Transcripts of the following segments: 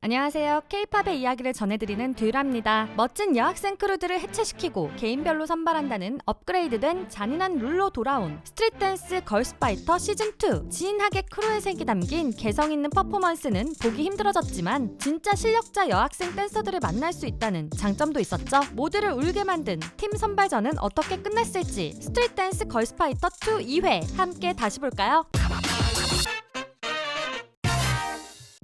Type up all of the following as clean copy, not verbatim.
안녕하세요. K-팝의 이야기를 전해드리는 듀라입니다. 멋진 여학생 크루들을 해체시키고 개인별로 선발한다는 업그레이드된 잔인한 룰로 돌아온 스트릿 댄스 걸스파이터 시즌2. 진하게 크루의 색이 담긴 개성 있는 퍼포먼스는 보기 힘들어졌지만 진짜 실력자 여학생 댄서들을 만날 수 있다는 장점도 있었죠. 모두를 울게 만든 팀 선발전은 어떻게 끝났을지 스트릿 댄스 걸스파이터 2 2회 함께 다시 볼까요?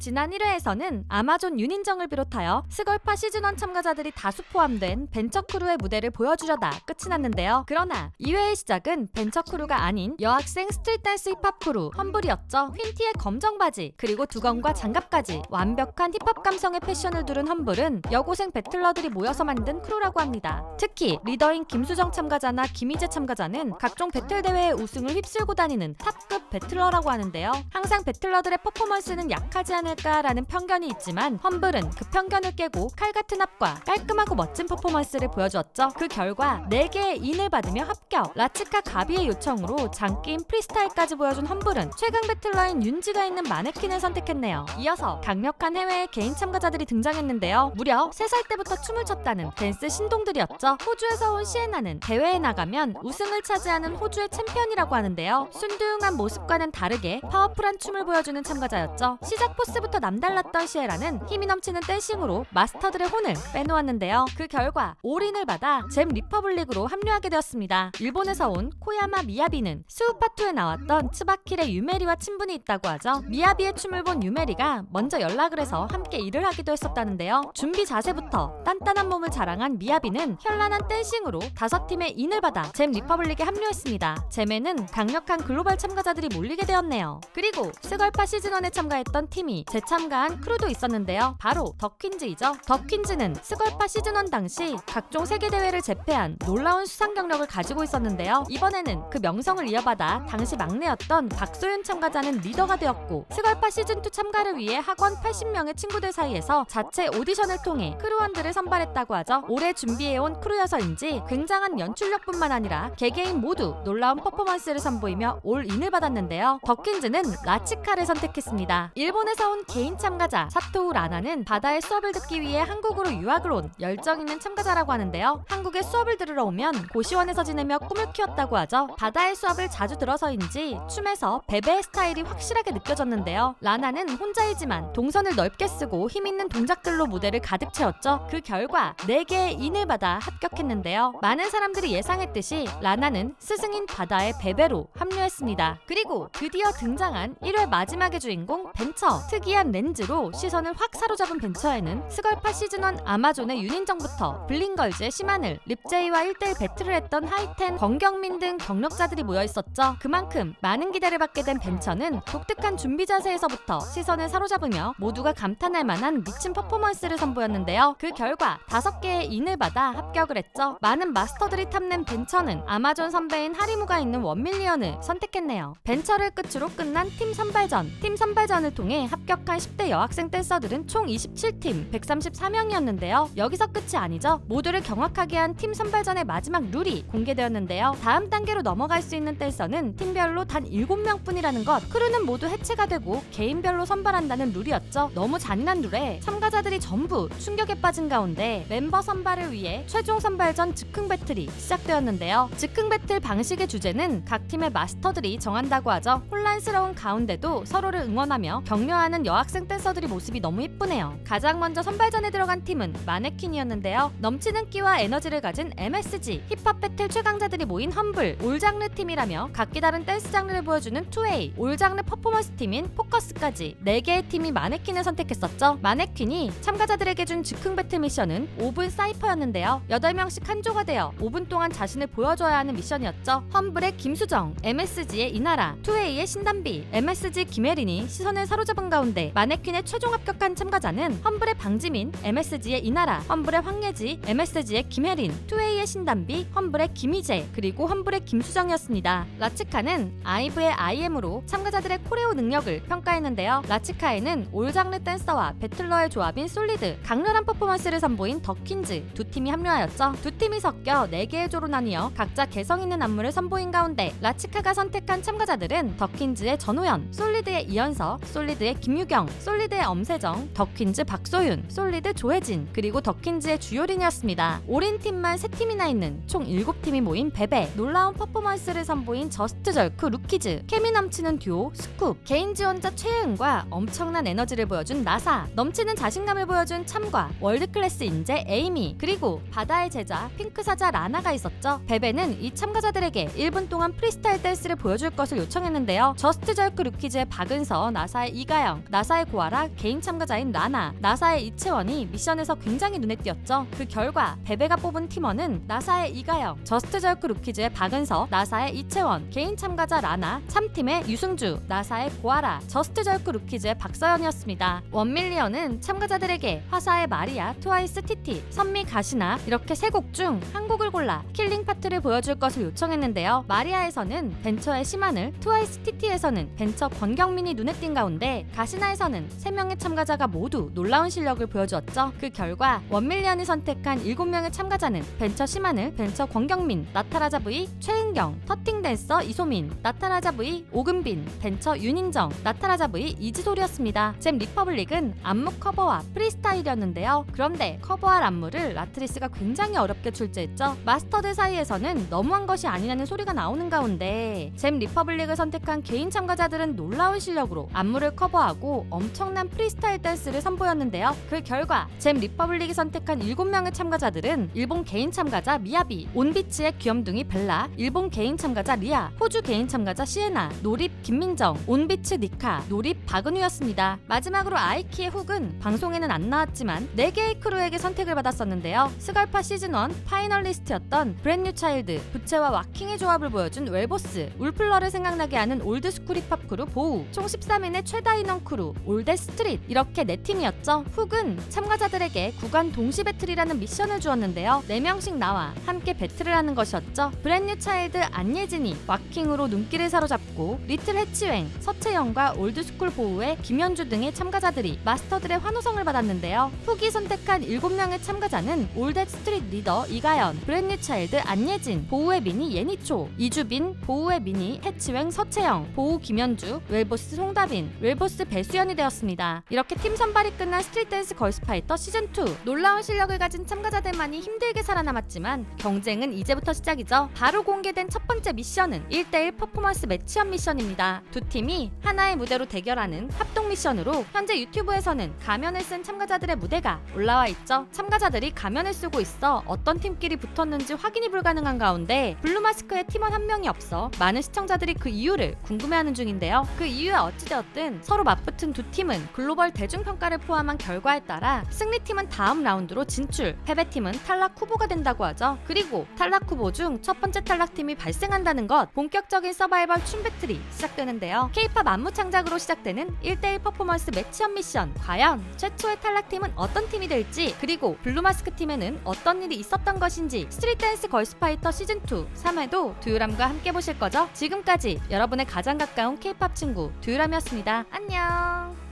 지난 1회에서는 아마존 윤인정을 비롯하여 스걸파 시즌1 참가자들이 다수 포함된 벤처 크루의 무대를 보여주려다 끝이 났는데요. 그러나 2회의 시작은 벤처 크루가 아닌 여학생 스트릿 댄스 힙합 크루 험블이었죠. 흰티에 검정 바지 그리고 두건과 장갑까지 완벽한 힙합 감성의 패션을 두른 험블은 여고생 배틀러들이 모여서 만든 크루라고 합니다. 특히 리더인 김수정 참가자나 김희재 참가자는 각종 배틀 대회의 우승을 휩쓸고 다니는 탑급 배틀러라고 하는데요. 항상 배틀러들의 퍼포먼스는 약하지 않을 라는 편견이 있지만 험블은 그 편견을 깨고 칼같은 합과 깔끔하고 멋진 퍼포먼스를 보여주었죠. 그 결과 4개의 인을 받으며 합격. 라치카 가비의 요청으로 장기인 프리스타일까지 보여준 험블은 최강 배틀러인 윤지가 있는 마네킹을 선택했네요. 이어서 강력한 해외의 개인 참가자들이 등장했는데요. 무려 3살 때부터 춤을 췄다는 댄스 신동들이었죠. 호주에서 온 시에나는 대회에 나가면 우승을 차지하는 호주의 챔피언이라고 하는데요. 순둥한 모습과는 다르게 파워풀한 춤을 보여주는 참가자였죠. 시작 포스부터 남달랐던 시에라는 힘이 넘치는 댄싱으로 마스터들의 혼을 빼놓았는데요. 그 결과 올인을 받아 잼 리퍼블릭으로 합류하게 되었습니다. 일본에서 온 코야마 미야비는 스우파2에 나왔던 츠바키의 유메리와 친분이 있다고 하죠. 미야비의 춤을 본 유메리가 먼저 연락을 해서 함께 일을 하기도 했었다는데요. 준비 자세부터 단단한 몸을 자랑한 미야비는 현란한 댄싱으로 5팀의 인을 받아 잼 리퍼블릭에 합류했습니다. 잼에는 강력한 글로벌 참가자들이 몰리게 되었네요. 그리고 스걸파 시즌1에 참가했던 팀이 재참가한 크루도 있었는데요. 바로 더퀸즈이죠. 더퀸즈는 스걸파 시즌1 당시 각종 세계대회를 제패한 놀라운 수상 경력을 가지고 있었는데요. 이번에는 그 명성을 이어받아 당시 막내였던 박소윤 참가자는 리더가 되었고 스걸파 시즌2 참가를 위해 학원 80명의 친구들 사이에서 자체 오디션을 통해 크루원들을 선발했다고 하죠. 오래 준비해온 크루여서인지 굉장한 연출력뿐만 아니라 개개인 모두 놀라운 퍼포먼스를 선보이며 올인을 받았는데요. 더퀸즈는 라치카를 선택했습니다. 일본에서 온 개인 참가자 사토우 라나는 바다의 수업을 듣기 위해 한국으로 유학을 온 열정 있는 참가자라고 하는데요. 한국에 수업을 들으러 오면 고시원에서 지내며 꿈을 키웠다고 하죠. 바다의 수업을 자주 들어서인지 춤에서 베베의 스타일이 확실하게 느껴졌는데요. 라나는 혼자이지만 동선을 넓게 쓰고 힘있는 동작들로 무대를 가득 채웠죠. 그 결과 4개의 인을 받아 합격했는데요. 많은 사람들이 예상했듯이 라나는 스승인 바다의 베베로 합류했습니다. 그리고 드디어 등장한 1회 마지막의 주인공 벤처. 특이한 렌즈로 시선을 확 사로잡은 벤처에는 스걸파 시즌1 아마존의 윤인정부터 블링걸즈의 심하늘, 립제이와 1대1 배틀을 했던 하이텐, 권경민 등 경력자들이 모여있었죠. 그만큼 많은 기대를 받게 된 벤처는 독특한 준비 자세에서부터 시선을 사로잡으며 모두가 감탄할 만한 미친 퍼포먼스를 선보였는데요. 그 결과 5개의 인을 받아 합격을 했죠. 많은 마스터들이 탐낸 벤처는 아마존 선배인 하리무가 있는 1밀리언을 선택했네요. 벤처를 끝으로 끝난 팀 선발전을 통해 합격한 10대 여학생 댄서들은 총 27팀 134명이었는데요. 여기서 끝이 아니죠. 모두를 경악하게 한 팀 선발전의 마지막 룰이 공개되었는데요. 다음 단계로 넘어갈 수 있는 댄서는 팀별로 단 7명 뿐이라는 것. 크루는 모두 해체가 되고 개인별로 선발한다는 룰이었죠. 너무 잔인한 룰에 참가자들이 전부 충격에 빠진 가운데 멤버 선발을 위해 최종 선발전 즉흥 배틀이 시작되었는데요. 즉흥 배틀 방식의 주제는 각 팀의 마스터들이 정한다고 하죠. 혼란스러운 가운데도 서로를 응원하며 격려하는 여학생 댄서들의 모습이 너무 예쁘네요. 가장 먼저 선발전에 들어간 팀은 마네킹이었는데요. 넘치는 끼와 에너지를 가진 MSG, 힙합 배틀 최강자들이 모인 험블, 올장르 팀이라며 각기 다른 댄스 장르를 보여주는 2A, 올장르 퍼포먼스 팀인 포커스까지 4개의 팀이 마네킹을 선택했었죠. 마네킹이 참가자들에게 준 즉흥 배틀 미션은 5분 사이퍼였는데요. 8명씩 한 조가 되어 5분 동안 자신을 보여줘야 하는 미션이었죠. 험블의 김수정, MSG의 이나라, 2A의 신단비, MSG 김혜린이 시선을 사로잡은 가운데 마네킹의 최종 합격한 참가자는 험블의 방지민, MSG의 이나라, 험블의 황예지, MSG의 김혜린, 2A의 신단비, 험블의 김희재, 그리고 험블의 김수정이었습니다. 라치카는 아이브의 IM으로 참가자들의 코레오 능력을 평가했는데요. 라치카에는 올장르 댄서와 배틀러의 조합인 솔리드, 강렬한 퍼포먼스를 선보인 더퀸즈 두 팀이 합류하였죠. 두 팀이 섞여 4개의 조로 나뉘어 각자 개성 있는 안무를 선보인 가운데 라치카가 선택한 참가자들은 더퀸즈의 전호연, 솔리드의 이현서, 솔리드의 김유빈, 정유경, 솔리드의 엄세정, 더퀸즈 박소윤, 솔리드 조혜진, 그리고 더퀸즈의 주요린이었습니다. 올인 팀만 3팀이나 있는 총 7팀이 모인 베베, 놀라운 퍼포먼스를 선보인 저스트절크 루키즈, 케미 넘치는 듀오 스쿱, 개인 지원자 최혜은과 엄청난 에너지를 보여준 나사, 넘치는 자신감을 보여준 참과 월드클래스 인재 에이미, 그리고 바다의 제자 핑크사자 라나가 있었죠. 베베는 이 참가자들에게 1분 동안 프리스타일 댄스를 보여줄 것을 요청했는데요. 저스트절크 루키즈의 박은서, 나사의 이가영, 나사의 고아라, 개인 참가자인 라나, 나사의 이채원이 미션에서 굉장히 눈에 띄었죠. 그 결과 베베가 뽑은 팀원은 나사의 이가영, 저스트절크 루키즈의 박은서, 나사의 이채원, 개인 참가자 라나, 참팀의 유승주, 나사의 고아라, 저스트절크 루키즈의 박서연이었습니다. 원밀리언은 참가자들에게 화사의 마리아, 트와이스 티티, 선미 가시나 이렇게 3곡 중 한 곡을 골라 킬링 파트를 보여줄 것을 요청했는데요. 마리아에서는 벤처의 심하늘, 트와이스 티티에서는 벤처 권경민이 눈에 띈 가운데 가시나에서는 3명의 참가자가 모두 놀라운 실력을 보여주었죠. 그 결과 원밀리언이 선택한 7명의 참가자는 벤처 심하늘, 벤처 권경민, 나타라자 V 최은경, 터팅 댄서 이소민, 나타라자 V 오금빈, 벤처 윤인정, 나타라자 V 이지솔이었습니다. 잼 리퍼블릭은 안무 커버와 프리스타일이었는데요. 그런데 커버할 안무를 라트리스가 굉장히 어렵게 출제했죠. 마스터들 사이에서는 너무한 것이 아니라는 소리가 나오는 가운데 잼 리퍼블릭을 선택한 개인 참가자들은 놀라운 실력으로 안무를 커버하고 엄청난 프리스타일 댄스를 선보였는데요. 그 결과 잼 리퍼블릭이 선택한 7명의 참가자들은 일본 개인 참가자 미야비, 온비치의 귀염둥이 벨라, 일본 개인 참가자 리아, 호주 개인 참가자 시에나, 노립 김민정, 온비츠 니카, 노립 박은우였습니다. 마지막으로 아이키의 훅은 방송에는 안 나왔지만 4개의 크루에게 선택을 받았었는데요. 스걸파 시즌1 파이널리스트였던 브랜뉴 차일드, 부채와 와킹의 조합을 보여준 웰보스, 울플러를 생각나게 하는 올드스쿨 힙합 크루 보우, 총 13인의 최다 인원 크루 올댓 스트릿, 이렇게 4팀이었죠. 훅은 참가자들에게 구간 동시 배틀이라는 미션을 주었는데요. 4명씩 나와 함께 배틀을 하는 것이었죠. 브랜뉴 차일드 안예진이 와킹으로 눈길을 사로잡고 리틀 해치웽, 서채영과 올드스쿨 보우의 김현주 등의 참가자들이 마스터들의 환호성을 받았는데요. 훅이 선택한 7명의 참가자는 올댓 스트릿 리더 이가연, 브랜뉴 차일드 안예진, 보우의 미니 예니초, 이주빈, 보우의 미니 해치웽 서채영, 보우 김현주, 웰보스 송다빈, 웰보스 배수연이 되었습니다. 이렇게 팀 선발이 끝난 스트릿 댄스 걸스파이터 시즌2, 놀라운 실력을 가진 참가자들만이 힘들게 살아남았지만 경쟁은 이제부터 시작이죠. 바로 공개된 첫 번째 미션은 1대1 퍼포먼스 매치업 미션입니다. 두 팀이 하나의 무대로 대결하는 합동 미션으로 현재 유튜브에서는 가면을 쓴 참가자들의 무대가 올라와 있죠. 참가자들이 가면을 쓰고 있어 어떤 팀끼리 붙었는지 확인이 불가능한 가운데 블루마스크의 팀원 한 명이 없어 많은 시청자들이 그 이유를 궁금해하는 중인데요. 그 이유야 어찌되었든 서로 맞붙은 두 팀은 글로벌 대중평가를 포함한 결과에 따라 승리팀은 다음 라운드로 진출, 패배팀은 탈락 후보가 된다고 하죠. 그리고 탈락 후보 중 첫 번째 탈락팀이 발생한다는 것, 본격적인 서바이벌 춤 배틀이 시작되는데요. K-팝 안무 창작으로 시작되는 1대1 퍼포먼스 매치업 미션, 과연 최초의 탈락팀은 어떤 팀이 될지, 그리고 블루마스크 팀에는 어떤 일이 있었던 것인지 스트릿 댄스 걸스파이터 시즌2 3회도 두유람과 함께 보실 거죠? 지금까지 여러분의 가장 가까운 K-팝 친구 두유람이었습니다. 안녕.